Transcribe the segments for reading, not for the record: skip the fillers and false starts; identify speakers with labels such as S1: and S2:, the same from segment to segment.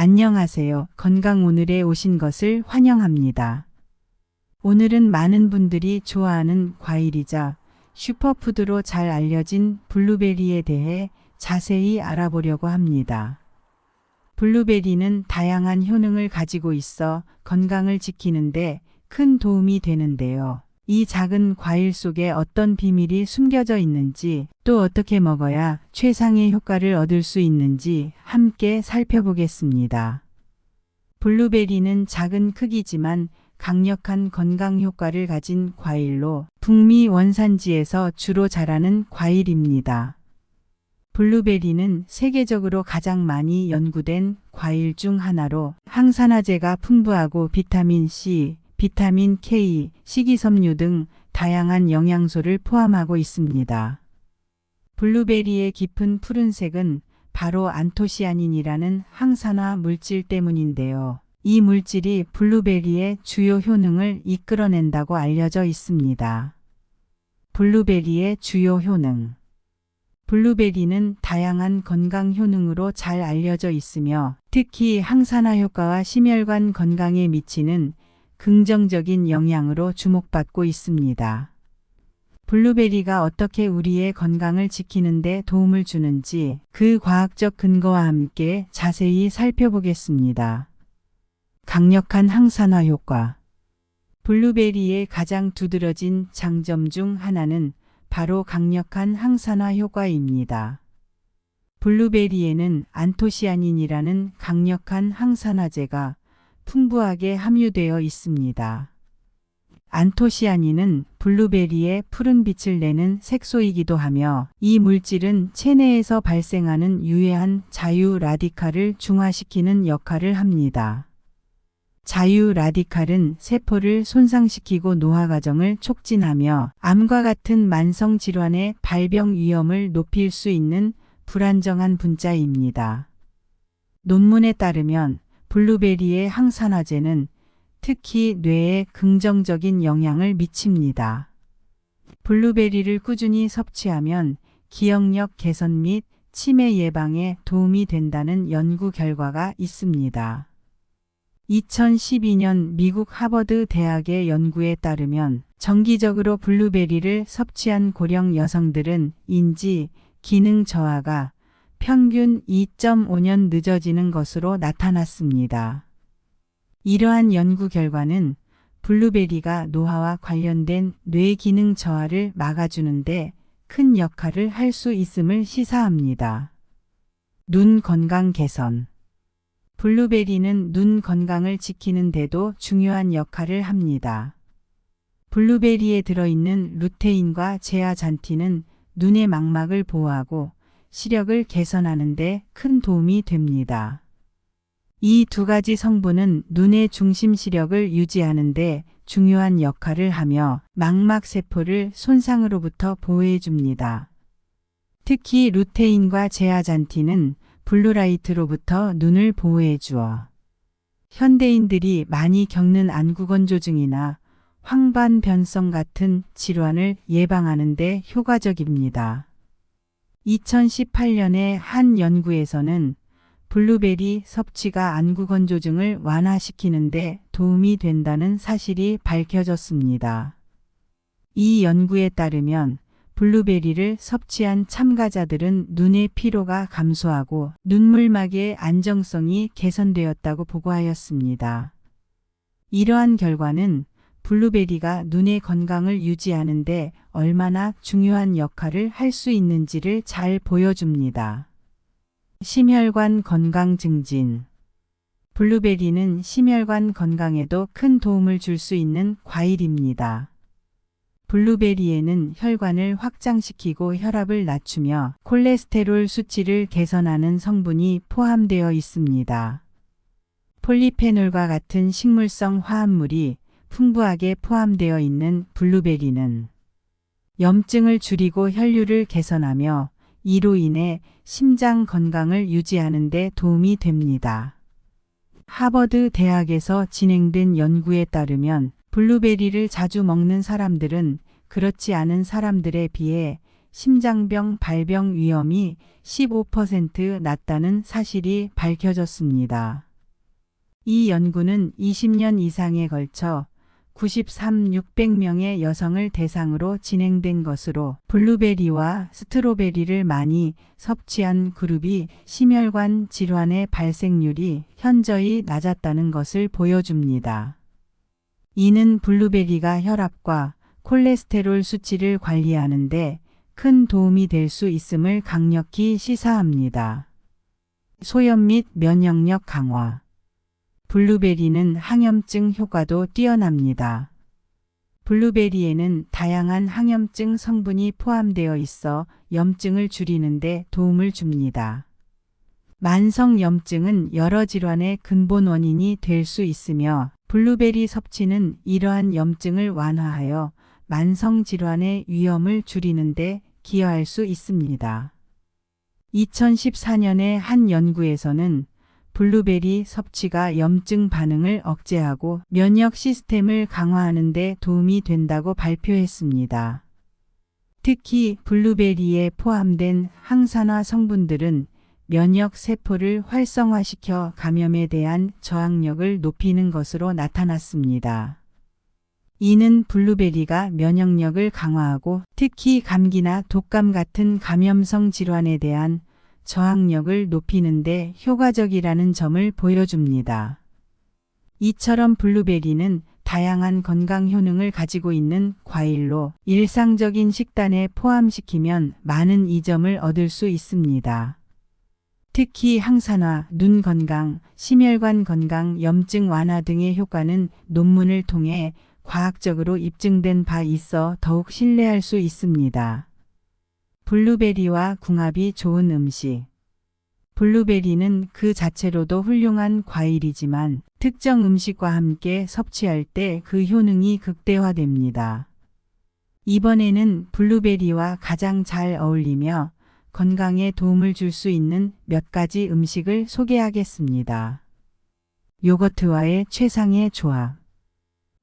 S1: 안녕하세요. 건강오늘에 오신 것을 환영합니다. 오늘은 많은 분들이 좋아하는 과일이자 슈퍼푸드로 잘 알려진 블루베리에 대해 자세히 알아보려고 합니다. 블루베리는 다양한 효능을 가지고 있어 건강을 지키는데 큰 도움이 되는데요. 이 작은 과일 속에 어떤 비밀이 숨겨져 있는지, 또 어떻게 먹어야 최상의 효과를 얻을 수 있는지 함께 살펴보겠습니다. 블루베리는 작은 크기지만 강력한 건강 효과를 가진 과일로 북미 원산지에서 주로 자라는 과일입니다. 블루베리는 세계적으로 가장 많이 연구된 과일 중 하나로 항산화제가 풍부하고 비타민 C, 비타민 K, 식이섬유 등 다양한 영양소를 포함하고 있습니다. 블루베리의 깊은 푸른색은 바로 안토시아닌이라는 항산화 물질 때문인데요. 이 물질이 블루베리의 주요 효능을 이끌어낸다고 알려져 있습니다. 블루베리의 주요 효능. 블루베리는 다양한 건강 효능으로 잘 알려져 있으며 특히 항산화 효과와 심혈관 건강에 미치는 긍정적인 영향으로 주목받고 있습니다. 블루베리가 어떻게 우리의 건강을 지키는 데 도움을 주는지 그 과학적 근거와 함께 자세히 살펴보겠습니다. 강력한 항산화 효과. 블루베리의 가장 두드러진 장점 중 하나는 바로 강력한 항산화 효과입니다. 블루베리에는 안토시아닌이라는 강력한 항산화제가 풍부하게 함유되어 있습니다. 안토시아닌은 블루베리의 푸른 빛을 내는 색소이기도 하며 이 물질은 체내에서 발생하는 유해한 자유 라디칼을 중화시키는 역할을 합니다. 자유 라디칼은 세포를 손상시키고 노화 과정을 촉진하며 암과 같은 만성 질환의 발병 위험을 높일 수 있는 불안정한 분자입니다. 논문에 따르면 블루베리의 항산화제는 특히 뇌에 긍정적인 영향을 미칩니다. 블루베리를 꾸준히 섭취하면 기억력 개선 및 치매 예방에 도움이 된다는 연구 결과가 있습니다. 2012년 미국 하버드 대학의 연구에 따르면 정기적으로 블루베리를 섭취한 고령 여성들은 인지, 기능 저하가 평균 2.5년 늦어지는 것으로 나타났습니다. 이러한 연구 결과는 블루베리가 노화와 관련된 뇌 기능 저하를 막아주는데 큰 역할을 할 수 있음을 시사합니다. 눈 건강 개선. 블루베리는 눈 건강을 지키는 데도 중요한 역할을 합니다. 블루베리에 들어있는 루테인과 제아잔틴은 눈의 망막을 보호하고 시력을 개선하는 데 큰 도움이 됩니다. 이 두 가지 성분은 눈의 중심 시력을 유지하는 데 중요한 역할을 하며 망막 세포를 손상으로부터 보호해 줍니다. 특히 루테인과 제아잔틴은 블루라이트로부터 눈을 보호해 주어 현대인들이 많이 겪는 안구건조증이나 황반변성 같은 질환을 예방하는 데 효과적입니다. 2018년에 한 연구에서는 블루베리 섭취가 안구건조증을 완화시키는 데 도움이 된다는 사실이 밝혀졌습니다. 이 연구에 따르면 블루베리를 섭취한 참가자들은 눈의 피로가 감소하고 눈물막의 안정성이 개선되었다고 보고하였습니다. 이러한 결과는 블루베리가 눈의 건강을 유지하는 데 얼마나 중요한 역할을 할 수 있는지를 잘 보여줍니다. 심혈관 건강 증진. 블루베리는 심혈관 건강에도 큰 도움을 줄 수 있는 과일입니다. 블루베리에는 혈관을 확장시키고 혈압을 낮추며 콜레스테롤 수치를 개선하는 성분이 포함되어 있습니다. 폴리페놀과 같은 식물성 화합물이 풍부하게 포함되어 있는 블루베리는 염증을 줄이고 혈류를 개선하며 이로 인해 심장 건강을 유지하는 데 도움이 됩니다. 하버드 대학에서 진행된 연구에 따르면 블루베리를 자주 먹는 사람들은 그렇지 않은 사람들에 비해 심장병 발병 위험이 15% 낮다는 사실이 밝혀졌습니다. 이 연구는 20년 이상에 걸쳐 600명의 여성을 대상으로 진행된 것으로 블루베리와 스트로베리를 많이 섭취한 그룹이 심혈관 질환의 발생률이 현저히 낮았다는 것을 보여줍니다. 이는 블루베리가 혈압과 콜레스테롤 수치를 관리하는 데 큰 도움이 될 수 있음을 강력히 시사합니다. 소염 및 면역력 강화. 블루베리는 항염증 효과도 뛰어납니다. 블루베리에는 다양한 항염증 성분이 포함되어 있어 염증을 줄이는 데 도움을 줍니다. 만성 염증은 여러 질환의 근본 원인이 될 수 있으며 블루베리 섭취는 이러한 염증을 완화하여 만성 질환의 위험을 줄이는 데 기여할 수 있습니다. 2014년의 한 연구에서는 블루베리 섭취가 염증 반응을 억제하고 면역 시스템을 강화하는 데 도움이 된다고 발표했습니다. 특히 블루베리에 포함된 항산화 성분들은 면역 세포를 활성화시켜 감염에 대한 저항력을 높이는 것으로 나타났습니다. 이는 블루베리가 면역력을 강화하고 특히 감기나 독감 같은 감염성 질환에 대한 저항력을 높이는 데 효과적이라는 점을 보여줍니다. 이처럼 블루베리는 다양한 건강 효능을 가지고 있는 과일로 일상적인 식단에 포함시키면 많은 이점을 얻을 수 있습니다. 특히 항산화, 눈 건강, 심혈관 건강, 염증 완화 등의 효과는 논문을 통해 과학적으로 입증된 바 있어 더욱 신뢰할 수 있습니다. 블루베리와 궁합이 좋은 음식. 블루베리는 그 자체로도 훌륭한 과일이지만 특정 음식과 함께 섭취할 때 그 효능이 극대화됩니다. 이번에는 블루베리와 가장 잘 어울리며 건강에 도움을 줄 수 있는 몇 가지 음식을 소개하겠습니다. 요거트와의 최상의 조합.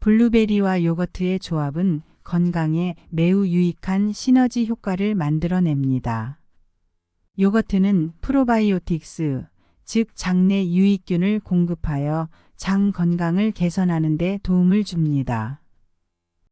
S1: 블루베리와 요거트의 조합은 건강에 매우 유익한 시너지 효과를 만들어냅니다. 요거트는 프로바이오틱스, 즉 장내 유익균을 공급하여 장 건강을 개선하는 데 도움을 줍니다.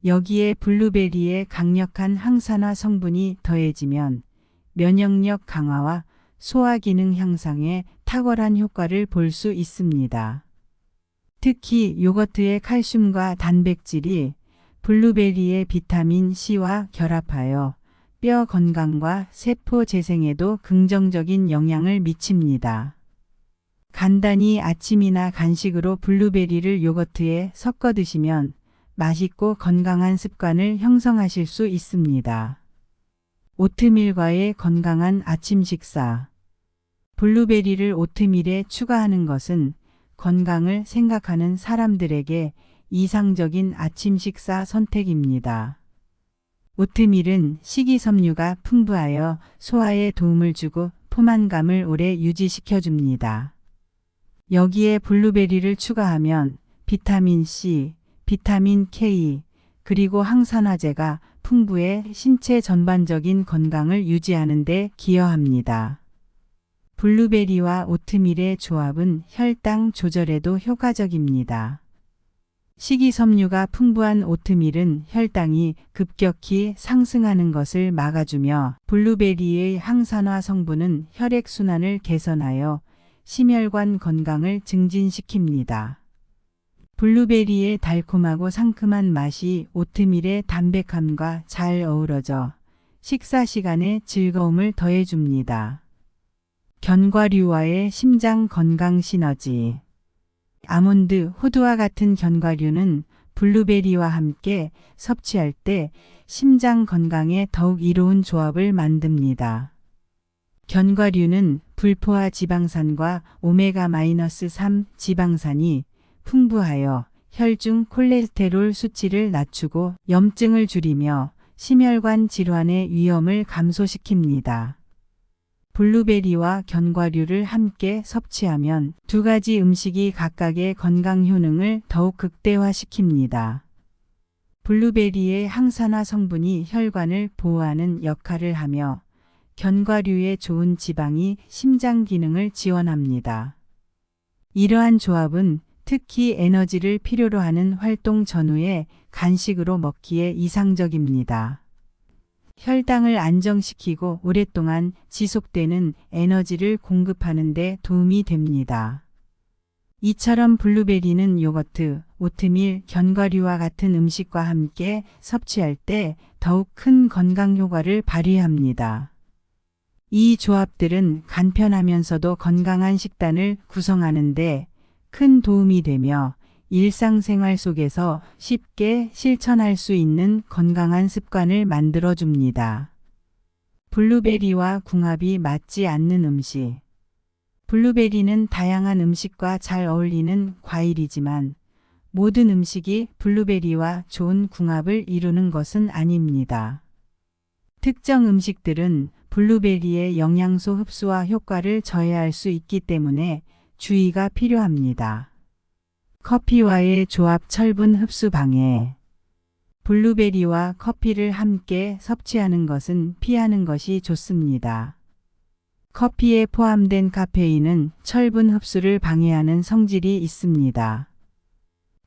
S1: 여기에 블루베리의 강력한 항산화 성분이 더해지면 면역력 강화와 소화 기능 향상에 탁월한 효과를 볼 수 있습니다. 특히 요거트의 칼슘과 단백질이 블루베리의 비타민 C와 결합하여 뼈 건강과 세포 재생에도 긍정적인 영향을 미칩니다. 간단히 아침이나 간식으로 블루베리를 요거트에 섞어 드시면 맛있고 건강한 습관을 형성하실 수 있습니다. 오트밀과의 건강한 아침 식사. 블루베리를 오트밀에 추가하는 것은 건강을 생각하는 사람들에게 이상적인 아침 식사 선택입니다. 오트밀은 식이섬유가 풍부하여 소화에 도움을 주고 포만감을 오래 유지시켜줍니다. 여기에 블루베리를 추가하면 비타민 C, 비타민 K, 그리고 항산화제가 풍부해 신체 전반적인 건강을 유지하는 데 기여합니다. 블루베리와 오트밀의 조합은 혈당 조절에도 효과적입니다. 식이섬유가 풍부한 오트밀은 혈당이 급격히 상승하는 것을 막아주며 블루베리의 항산화 성분은 혈액순환을 개선하여 심혈관 건강을 증진시킵니다. 블루베리의 달콤하고 상큼한 맛이 오트밀의 담백함과 잘 어우러져 식사 시간에 즐거움을 더해줍니다. 견과류와의 심장 건강 시너지. 아몬드, 호두와 같은 견과류는 블루베리와 함께 섭취할 때 심장 건강에 더욱 이로운 조합을 만듭니다. 견과류는 불포화 지방산과 오메가-3 지방산이 풍부하여 혈중 콜레스테롤 수치를 낮추고 염증을 줄이며 심혈관 질환의 위험을 감소시킵니다. 블루베리와 견과류를 함께 섭취하면 두 가지 음식이 각각의 건강 효능을 더욱 극대화시킵니다. 블루베리의 항산화 성분이 혈관을 보호하는 역할을 하며 견과류의 좋은 지방이 심장 기능을 지원합니다. 이러한 조합은 특히 에너지를 필요로 하는 활동 전후에 간식으로 먹기에 이상적입니다. 혈당을 안정시키고 오랫동안 지속되는 에너지를 공급하는 데 도움이 됩니다. 이처럼 블루베리는 요거트, 오트밀, 견과류와 같은 음식과 함께 섭취할 때 더욱 큰 건강 효과를 발휘합니다. 이 조합들은 간편하면서도 건강한 식단을 구성하는 데 큰 도움이 되며 일상생활 속에서 쉽게 실천할 수 있는 건강한 습관을 만들어줍니다. 블루베리와 궁합이 맞지 않는 음식. 블루베리는 다양한 음식과 잘 어울리는 과일이지만 모든 음식이 블루베리와 좋은 궁합을 이루는 것은 아닙니다. 특정 음식들은 블루베리의 영양소 흡수와 효과를 저해할 수 있기 때문에 주의가 필요합니다. 커피와의 조합 철분 흡수 방해. 블루베리와 커피를 함께 섭취하는 것은 피하는 것이 좋습니다. 커피에 포함된 카페인은 철분 흡수를 방해하는 성질이 있습니다.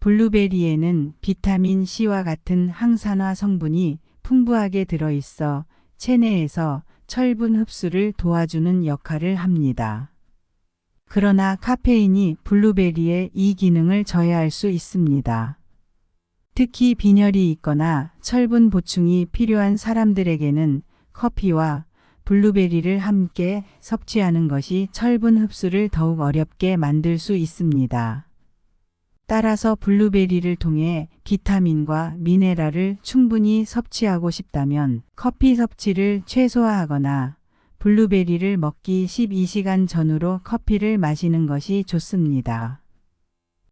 S1: 블루베리에는 비타민 C와 같은 항산화 성분이 풍부하게 들어있어 체내에서 철분 흡수를 도와주는 역할을 합니다. 그러나 카페인이 블루베리의 이 기능을 저해할 수 있습니다. 특히 빈혈이 있거나 철분 보충이 필요한 사람들에게는 커피와 블루베리를 함께 섭취하는 것이 철분 흡수를 더욱 어렵게 만들 수 있습니다. 따라서 블루베리를 통해 비타민과 미네랄을 충분히 섭취하고 싶다면 커피 섭취를 최소화하거나 블루베리를 먹기 12시간 전후로 커피를 마시는 것이 좋습니다.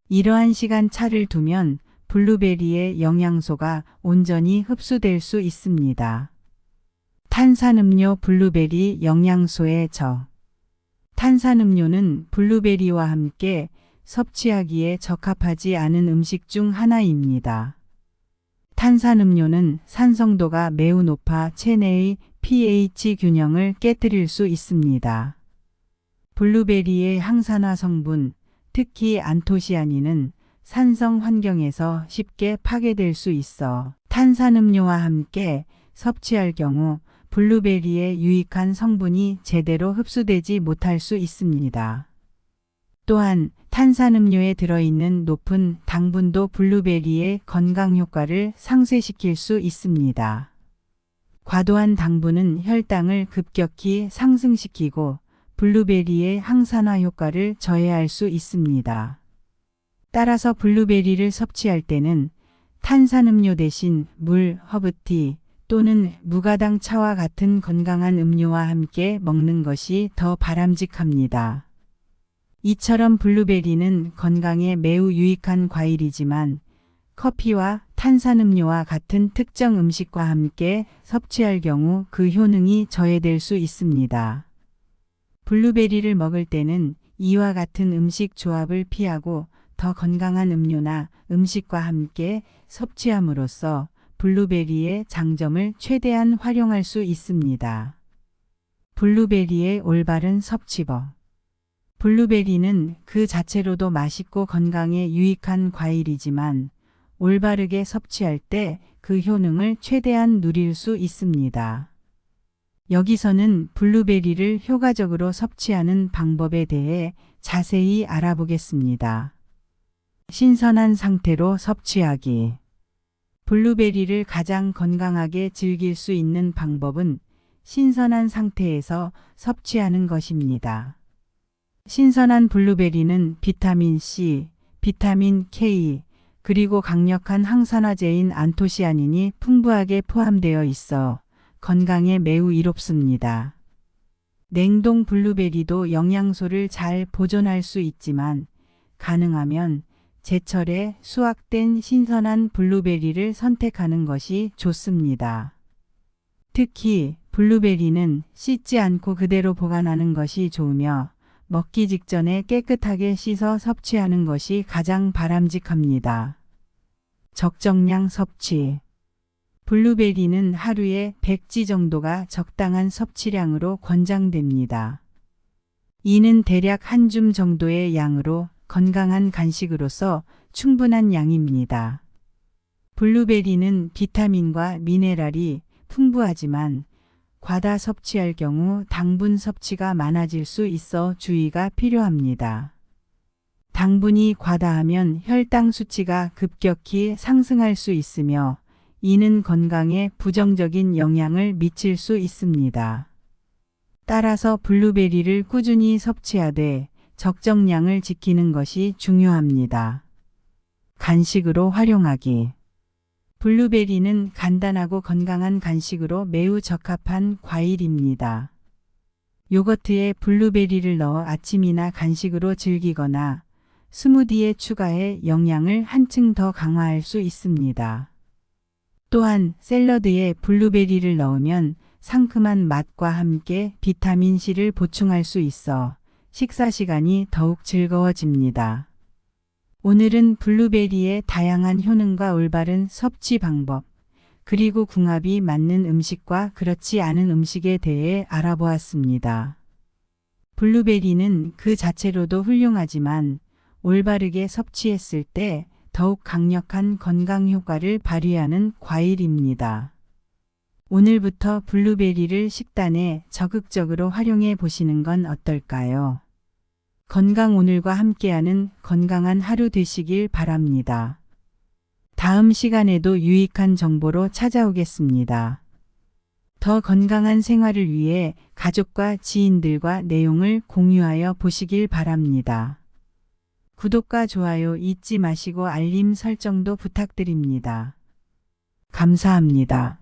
S1: 이러한 시간 차를 두면 블루베리의 영양소가 온전히 흡수될 수 있습니다. 탄산음료 블루베리 영양소의 적. 탄산음료는 블루베리와 함께 섭취하기에 적합하지 않은 음식 중 하나입니다. 탄산음료는 산성도가 매우 높아 체내의 pH 균형을 깨뜨릴 수 있습니다. 블루베리의 항산화 성분, 특히 안토시아닌은 산성 환경에서 쉽게 파괴될 수 있어 탄산음료와 함께 섭취할 경우 블루베리의 유익한 성분이 제대로 흡수되지 못할 수 있습니다. 또한 탄산음료에 들어있는 높은 당분도 블루베리의 건강 효과를 상쇄시킬 수 있습니다. 과도한 당분은 혈당을 급격히 상승시키고 블루베리의 항산화 효과를 저해할 수 있습니다. 따라서 블루베리를 섭취할 때는 탄산음료 대신 물, 허브티 또는 무가당 차와 같은 건강한 음료와 함께 먹는 것이 더 바람직합니다. 이처럼 블루베리는 건강에 매우 유익한 과일이지만 커피와 탄산음료와 같은 특정 음식과 함께 섭취할 경우 그 효능이 저해될 수 있습니다. 블루베리를 먹을 때는 이와 같은 음식 조합을 피하고 더 건강한 음료나 음식과 함께 섭취함으로써 블루베리의 장점을 최대한 활용할 수 있습니다. 블루베리의 올바른 섭취법. 블루베리는 그 자체로도 맛있고 건강에 유익한 과일이지만 올바르게 섭취할 때 그 효능을 최대한 누릴 수 있습니다. 여기서는 블루베리를 효과적으로 섭취하는 방법에 대해 자세히 알아보겠습니다. 신선한 상태로 섭취하기. 블루베리를 가장 건강하게 즐길 수 있는 방법은 신선한 상태에서 섭취하는 것입니다. 신선한 블루베리는 비타민 C, 비타민 K, 그리고 강력한 항산화제인 안토시아닌이 풍부하게 포함되어 있어 건강에 매우 이롭습니다. 냉동 블루베리도 영양소를 잘 보존할 수 있지만 가능하면 제철에 수확된 신선한 블루베리를 선택하는 것이 좋습니다. 특히 블루베리는 씻지 않고 그대로 보관하는 것이 좋으며 먹기 직전에 깨끗하게 씻어 섭취하는 것이 가장 바람직합니다. 적정량 섭취. 블루베리는 하루에 100지 정도가 적당한 섭취량으로 권장됩니다. 이는 대략 한 줌 정도의 양으로 건강한 간식으로서 충분한 양입니다. 블루베리는 비타민과 미네랄이 풍부하지만 과다 섭취할 경우 당분 섭취가 많아질 수 있어 주의가 필요합니다. 당분이 과다하면 혈당 수치가 급격히 상승할 수 있으며 이는 건강에 부정적인 영향을 미칠 수 있습니다. 따라서 블루베리를 꾸준히 섭취하되 적정량을 지키는 것이 중요합니다. 간식으로 활용하기. 블루베리는 간단하고 건강한 간식으로 매우 적합한 과일입니다. 요거트에 블루베리를 넣어 아침이나 간식으로 즐기거나 스무디에 추가해 영양을 한층 더 강화할 수 있습니다. 또한 샐러드에 블루베리를 넣으면 상큼한 맛과 함께 비타민C를 보충할 수 있어 식사 시간이 더욱 즐거워집니다. 오늘은 블루베리의 다양한 효능과 올바른 섭취 방법, 그리고 궁합이 맞는 음식과 그렇지 않은 음식에 대해 알아보았습니다. 블루베리는 그 자체로도 훌륭하지만 올바르게 섭취했을 때 더욱 강력한 건강 효과를 발휘하는 과일입니다. 오늘부터 블루베리를 식단에 적극적으로 활용해 보시는 건 어떨까요? 건강 오늘과 함께하는 건강한 하루 되시길 바랍니다. 다음 시간에도 유익한 정보로 찾아오겠습니다. 더 건강한 생활을 위해 가족과 지인들과 내용을 공유하여 보시길 바랍니다. 구독과 좋아요 잊지 마시고 알림 설정도 부탁드립니다. 감사합니다.